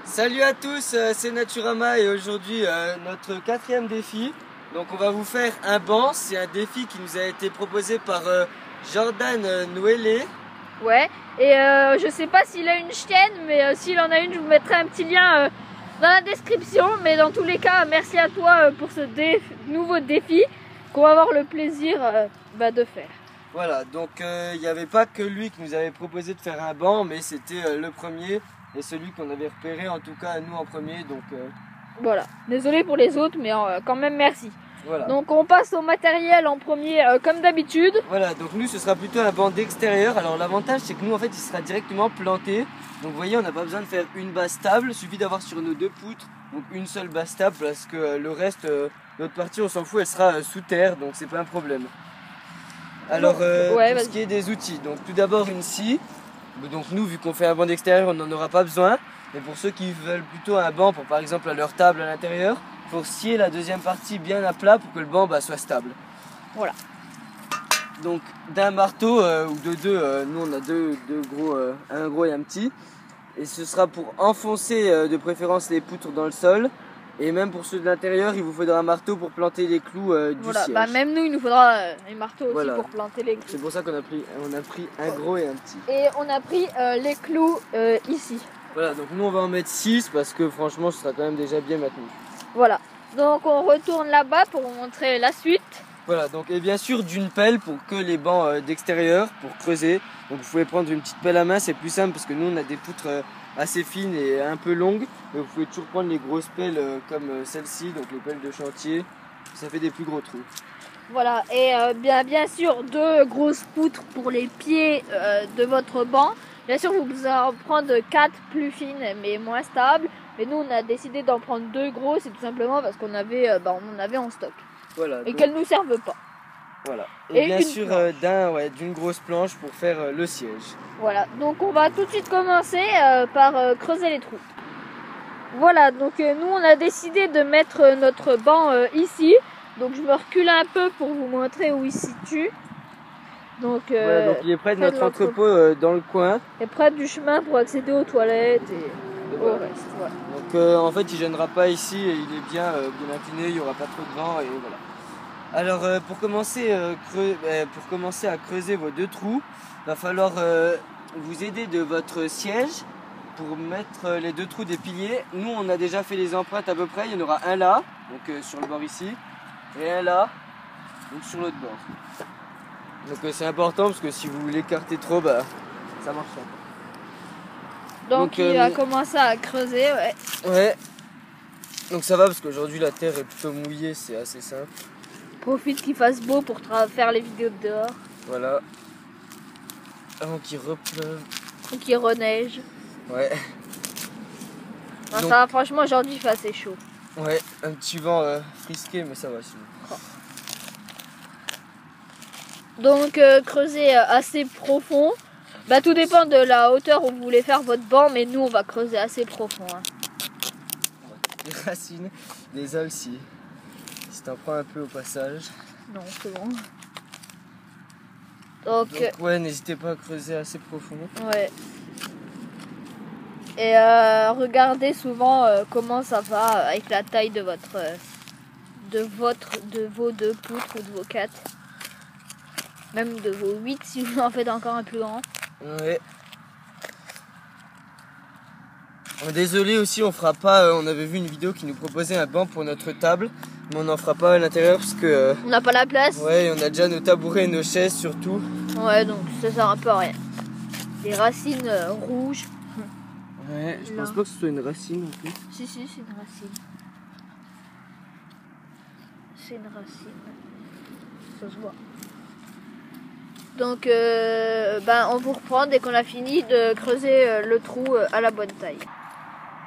Salut à tous, c'est Naturama et aujourd'hui notre quatrième défi. Donc on va vous faire un banc, c'est un défi qui nous a été proposé par Jordan Nouélé. Ouais, et je sais pas s'il a une chienne, mais s'il en a une, je vous mettrai un petit lien dans la description. Mais dans tous les cas, merci à toi pour ce nouveau défi qu'on va avoir le plaisir de faire. Voilà, donc il n'y avait pas que lui qui nous avait proposé de faire un banc, mais c'était le premier et celui qu'on avait repéré en tout cas nous en premier. Donc voilà, désolé pour les autres, mais quand même merci. Voilà. Donc on passe au matériel en premier comme d'habitude. Voilà, donc nous ce sera plutôt un banc d'extérieur. Alors l'avantage c'est que nous en fait il sera directement planté. Donc vous voyez on n'a pas besoin de faire une base stable, il suffit d'avoir sur nos deux poutres donc une seule base stable parce que le reste, notre partie on s'en fout, elle sera sous terre donc c'est pas un problème. Alors pour ce qui est des outils, donc tout d'abord une scie. Donc nous vu qu'on fait un banc d'extérieur on n'en aura pas besoin. Mais pour ceux qui veulent plutôt un banc pour par exemple à leur table à l'intérieur, pour scier la deuxième partie bien à plat pour que le banc soit stable. Voilà. Donc d'un marteau ou de deux, nous on a deux gros, un gros et un petit. Et ce sera pour enfoncer de préférence les poutres dans le sol. Et même pour ceux de l'intérieur, il vous faudra un marteau pour planter les clous du siège. Même nous, il nous faudra un marteau aussi pour planter les clous. C'est pour ça qu'on a pris un gros et un petit. Et on a pris les clous ici. Voilà, donc nous on va en mettre 6 parce que franchement ce sera quand même déjà bien maintenu. Voilà, donc on retourne là-bas pour vous montrer la suite. Voilà, donc et bien sûr d'une pelle pour que les bancs d'extérieur, pour creuser. Donc vous pouvez prendre une petite pelle à main, c'est plus simple parce que nous on a des poutres assez fines et un peu longues. Mais vous pouvez toujours prendre les grosses pelles comme celle-ci, donc les pelles de chantier. Ça fait des plus gros trous. Voilà, et bien sûr deux grosses poutres pour les pieds de votre banc. Bien sûr vous pouvez en prendre 4 plus fines mais moins stables. Mais nous on a décidé d'en prendre 2 gros, c'est tout simplement parce qu'on avait, on en avait en stock. Voilà, et qu'elles ne nous servent pas. Voilà. Et bien sûr d'une grosse planche pour faire le siège. Voilà, donc on va tout de suite commencer par creuser les trous. Voilà, donc nous on a décidé de mettre notre banc ici. Donc je me recule un peu pour vous montrer où il se situe. Donc, voilà, donc il est près de notre entrepôt dans le coin. Et près du chemin pour accéder aux toilettes et au reste. Voilà. Donc en fait il ne gênera pas ici et il est bien incliné, il n'y aura pas trop de vent et voilà. Alors pour commencer à creuser vos 2 trous, il va falloir vous aider de votre siège pour mettre les 2 trous des piliers. Nous on a déjà fait les empreintes à peu près, il y en aura un là, donc sur le bord ici, et un là, donc sur l'autre bord. Donc c'est important parce que si vous l'écartez trop, ça marche pas. Donc il va commencer à creuser, ouais. Ouais. Donc ça va parce qu'aujourd'hui la terre est plutôt mouillée, c'est assez simple. Profite qu'il fasse beau pour faire les vidéos de dehors. Voilà. Avant qu'il repleuve. Ou qu'il reneige. Ouais. Donc, ça va, franchement aujourd'hui il fait assez chaud. Ouais, un petit vent frisqué mais ça va sinon. Donc creuser assez profond. Tout dépend de la hauteur où vous voulez faire votre banc, mais nous on va creuser assez profond. Hein. Les racines, les as aussi. Si t'en prends un peu au passage. Non, c'est bon. Donc ouais, n'hésitez pas à creuser assez profond. Ouais. Et regardez souvent comment ça va avec la taille de vos 2 poutres ou de vos 4. Même de vos 8 si vous en faites encore un plus grand. Ouais. Désolé aussi, on fera pas. On avait vu une vidéo qui nous proposait un banc pour notre table, mais on n'en fera pas à l'intérieur parce que. On n'a pas la place. Ouais, on a déjà nos tabourets et nos chaises surtout. Ouais, donc ça sert un peu à rien. Des racines rouges. Ouais, je pense pas que ce soit une racine en plus. Si, c'est une racine. C'est une racine. Ça se voit. Donc, on vous reprend dès qu'on a fini de creuser le trou à la bonne taille.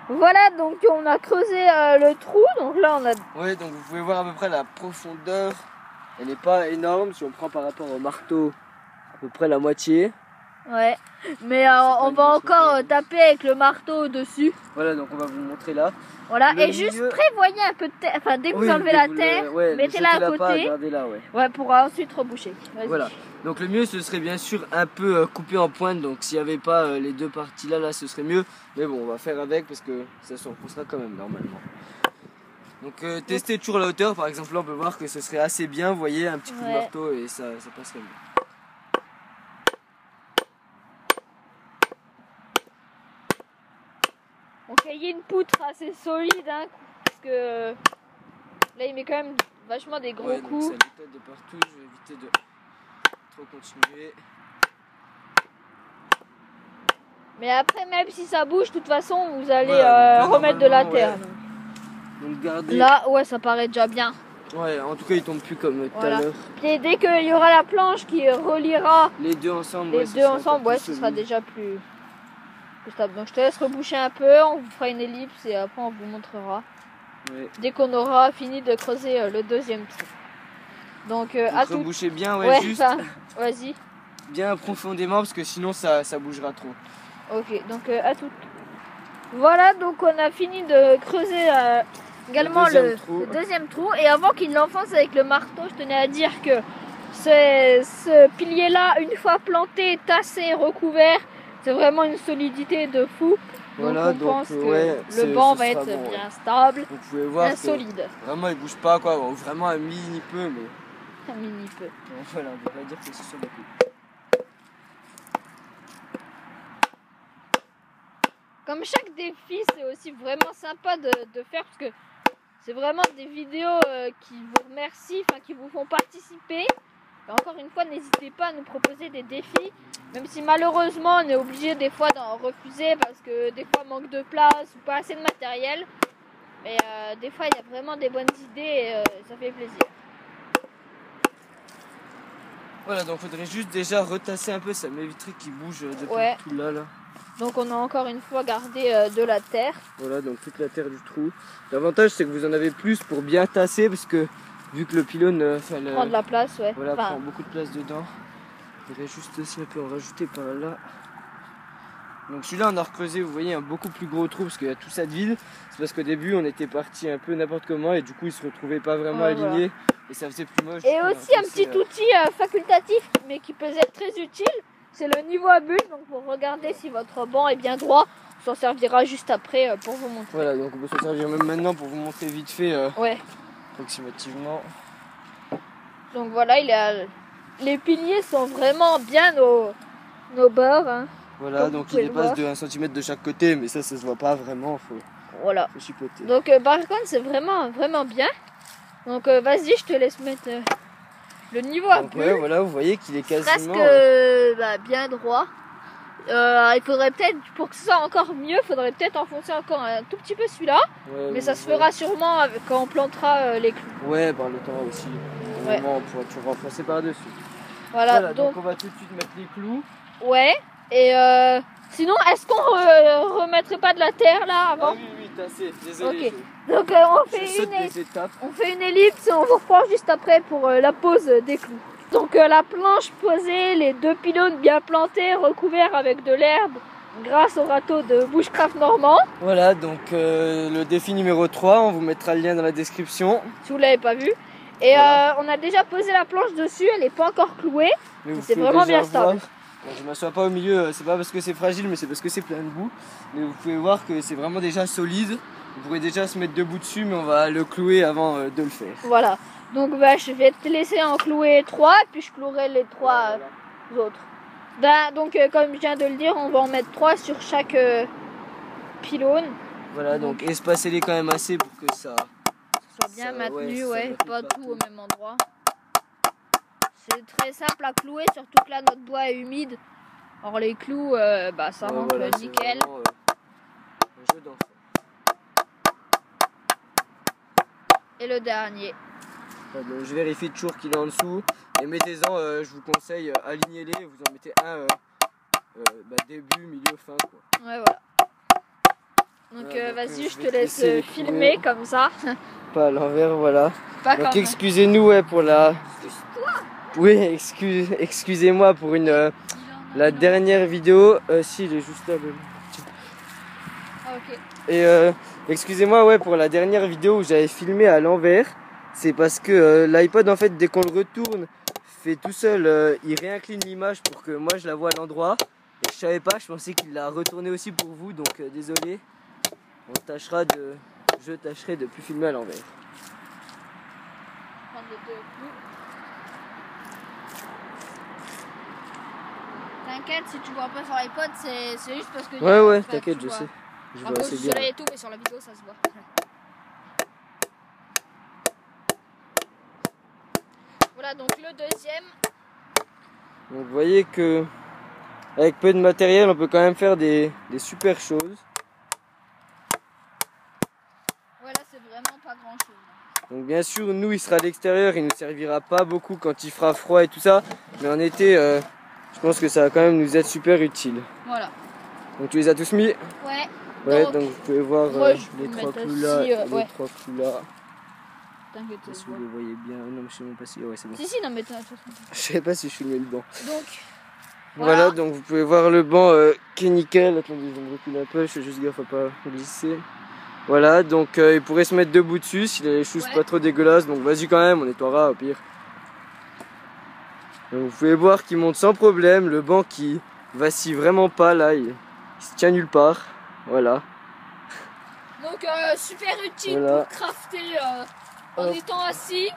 Voilà, donc on a creusé le trou. Donc là, on a. Ouais, donc vous pouvez voir à peu près la profondeur. Elle n'est pas énorme si on prend par rapport au marteau, à peu près la moitié. Ouais, mais on va encore taper avec le marteau dessus. Voilà, donc on va vous montrer là. Voilà, Le et juste milieu... prévoyez un peu de terre, enfin dès que vous enlevez la terre, mettez-la à côté. Gardez-la, ouais, pour ensuite reboucher. Voilà, donc le mieux ce serait bien sûr un peu coupé en pointe, donc s'il n'y avait pas les deux parties là, ce serait mieux. Mais bon, on va faire avec parce que ça se repoussera quand même normalement. Donc testez toujours la hauteur, par exemple là on peut voir que ce serait assez bien, vous voyez, un petit coup de marteau et ça passerait mieux. On fait une poutre assez solide, hein, parce que là il met quand même vachement des gros coups. Ça l'éclate de partout, je vais éviter de trop continuer. Mais après, même si ça bouge, de toute façon vous allez remettre de la terre. Donc gardez... Là, ouais, ça paraît déjà bien. Ouais, en tout cas il tombe plus comme tout à l'heure. Et dès qu'il y aura la planche qui reliera les deux ensemble, ce sera déjà plus stable. Donc je te laisse reboucher un peu, on vous fera une ellipse et après on vous montrera. Ouais. Dès qu'on aura fini de creuser le deuxième trou. Donc à tout. Rebouchez bien, juste. Vas-y. Bien profondément parce que sinon ça bougera trop. Ok, donc à tout. Voilà, donc on a fini de creuser également le deuxième trou. Et avant qu'il l'enfonce avec le marteau, je tenais à dire que ce pilier là, une fois planté, tassé, recouvert, c'est vraiment une solidité de fou. Voilà, donc on pense que le banc va être bien stable, vous pouvez voir bien solide. Vraiment il bouge pas quoi, vraiment un mini peu mais... Un mini peu. Donc, voilà, on peut pas dire que c'est sur le coup. Comme chaque défi, c'est aussi vraiment sympa de faire parce que c'est vraiment des vidéos qui vous remercient, qui vous font participer. Et encore une fois, n'hésitez pas à nous proposer des défis, même si malheureusement on est obligé des fois d'en refuser parce que des fois manque de place ou pas assez de matériel. Mais des fois il y a vraiment des bonnes idées et ça fait plaisir. Voilà, donc il faudrait juste déjà retasser un peu, ça m'éviterait qu'il bouge depuis tout là. Donc on a encore une fois gardé de la terre. Voilà, donc toute la terre du trou. L'avantage c'est que vous en avez plus pour bien tasser parce que vu que le pylône prend de la place, voilà, prend beaucoup de place dedans. Il faudrait juste aussi un peu en rajouter par là. Donc celui-là on a recreusé, vous voyez, un beaucoup plus gros trou parce qu'il y a tout ça de vide. C'est parce qu'au début on était parti un peu n'importe comment et du coup il se retrouvait pas vraiment aligné et ça faisait plus moche. Et aussi un petit outil facultatif mais qui peut être très utile, c'est le niveau à bulle. Donc pour regarder si votre banc est bien droit, on s'en servira juste après pour vous montrer. Voilà, donc on peut s'en servir même maintenant pour vous montrer vite fait approximativement. Donc voilà, les piliers sont vraiment bien nos bords. Hein. Voilà, donc il dépasse de 1 cm de chaque côté, mais ça se voit pas vraiment, faut chipoter. Donc par contre c'est vraiment bien. Donc vas-y, je te laisse mettre le niveau à bulle. Ouais, voilà, vous voyez qu'il est quasiment... Presque bien droit. Il faudrait peut-être, pour que ce soit encore mieux, il faudrait peut-être enfoncer encore un tout petit peu celui-là. Mais ça se fera sûrement quand on plantera les clous. Ouais, par le temps aussi. Normalement, on pourra toujours renforcer par-dessus. Voilà, donc on va tout de suite mettre les clous. Ouais, et sinon, est-ce qu'on remettrait pas de la terre là avant? Oui, tassé, désolé. Ok, donc on fait une ellipse et on vous reprend juste après pour la pose des clous. Donc la planche posée, les deux pylônes bien plantés, recouverts avec de l'herbe grâce au râteau de Bushcraft Normand. Voilà, donc le défi numéro 3, on vous mettra le lien dans la description. Si vous ne l'avez pas vu. Et on a déjà posé la planche dessus, elle n'est pas encore clouée. C'est vraiment bien stable. Je ne m'assois pas au milieu, c'est pas parce que c'est fragile, mais c'est parce que c'est plein de boue. Mais vous pouvez voir que c'est vraiment déjà solide. Vous pourrez déjà se mettre debout dessus, mais on va le clouer avant de le faire. Voilà. Donc je vais te laisser en clouer 3, puis je clouerai les 3 autres. Donc comme je viens de le dire, on va en mettre 3 sur chaque pylône. Voilà, donc espacez-les quand même assez pour que ça soit bien maintenu, pas tout au même endroit. C'est très simple à clouer, surtout que là notre bois est humide. Or les clous, ça rentre nickel. Un jeu d'enfant. Et le dernier. Donc, je vérifie toujours qu'il est en dessous. Et mettez-en, je vous conseille, alignez-les. Vous en mettez un début, milieu, fin. Quoi. Ouais, voilà. Donc vas-y, je te laisse filmer comme ça. Pas à l'envers, voilà. Donc excusez-nous pour la... Oui, excusez-moi pour une la dernière vidéo, si il est juste là. Ah, ok. Et excusez-moi, ouais, pour la dernière vidéo où j'avais filmé à l'envers, c'est parce que l'iPod en fait dès qu'on le retourne fait tout seul, il réincline l'image pour que moi je la vois à l'endroit. Et je savais pas, je pensais qu'il l'a retourné aussi pour vous, donc désolé. Je tâcherai de plus filmer à l'envers. T'inquiète, si tu vois pas sur l'iPod, c'est juste parce que... Ouais, t'inquiète, je sais. Je vois à cause assez du bien. soleil et tout, mais sur la vidéo, ça se voit. Voilà, donc le deuxième. Donc vous voyez que avec peu de matériel, on peut quand même faire des super choses. Voilà, c'est vraiment pas grand chose. Donc bien sûr, nous, il sera à l'extérieur, il nous servira pas beaucoup quand il fera froid et tout ça. Mais en été, je pense que ça va quand même nous être super utile. Voilà. Donc tu les as tous mis? Ouais. Ouais, donc vous pouvez voir moi, les trois clous là, ouais. 3 clous là. T'inquiète, Si vous le voyez bien, non, je sais même pas si, ouais, c'est bon. Si, non, mais t'as... Je sais pas si je filmais le banc. Donc, voilà, donc vous pouvez voir le banc qui est nickel. Attendez, je vais me reculer un peu, je fais juste gaffe à pas glisser. Voilà, donc il pourrait se mettre debout dessus s'il a les choses pas trop dégueulasses. Donc vas-y quand même, on nettoiera au pire. Donc, vous pouvez voir qu'il monte sans problème. Le banc qui vacille vraiment pas là, il se tient nulle part. Voilà. Donc super utile pour crafter en étant assis,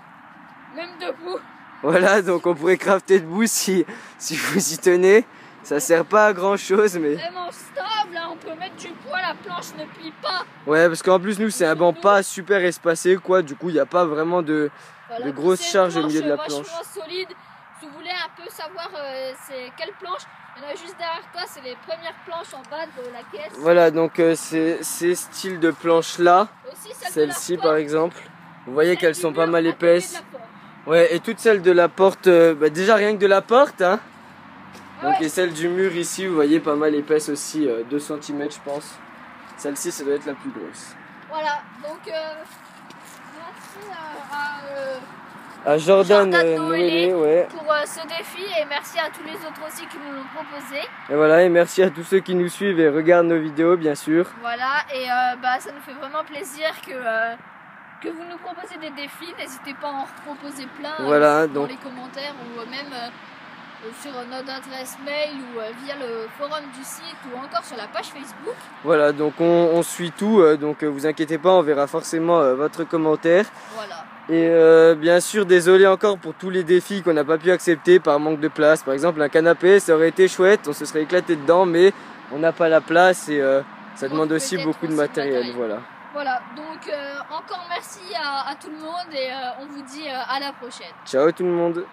même debout. Voilà, donc on pourrait crafter debout si vous y tenez. Ça sert pas à grand chose, mais... Vraiment stable, hein, on peut mettre du poids, la planche ne plie pas. Ouais, parce qu'en plus nous c'est un banc pas super espacé quoi, du coup il n'y a pas vraiment de grosses charges au milieu de la planche. C'est vachement solide. Si vous voulez un peu savoir c'est quelle planche, il y en a juste derrière toi, c'est les premières planches en bas de la caisse. Voilà, donc ces styles de planches là, celle-ci par exemple, vous voyez qu'elles sont pas mal épaisses. Ouais, et toutes celles de la porte, déjà rien que de la porte, hein. Donc et celle du mur ici, vous voyez, pas mal épaisse aussi, 2 cm je pense. Celle-ci, ça doit être la plus grosse. Voilà, donc merci à Jordan Noélé, ouais. pour ce défi et merci à tous les autres aussi qui nous l'ont proposé. Et voilà, et merci à tous ceux qui nous suivent et regardent nos vidéos, bien sûr. Voilà, et ça nous fait vraiment plaisir que vous nous proposez des défis. N'hésitez pas à en proposer plein dans les commentaires ou même sur notre adresse mail ou via le forum du site ou encore sur la page Facebook. Voilà, donc on suit tout, donc vous inquiétez pas, on verra forcément votre commentaire. Voilà. Et bien sûr, désolé encore pour tous les défis qu'on n'a pas pu accepter par manque de place. Par exemple, un canapé, ça aurait été chouette, on se serait éclaté dedans, mais on n'a pas la place et ça demande aussi beaucoup de matériel. Voilà. Voilà, donc encore merci à tout le monde et on vous dit à la prochaine. Ciao tout le monde.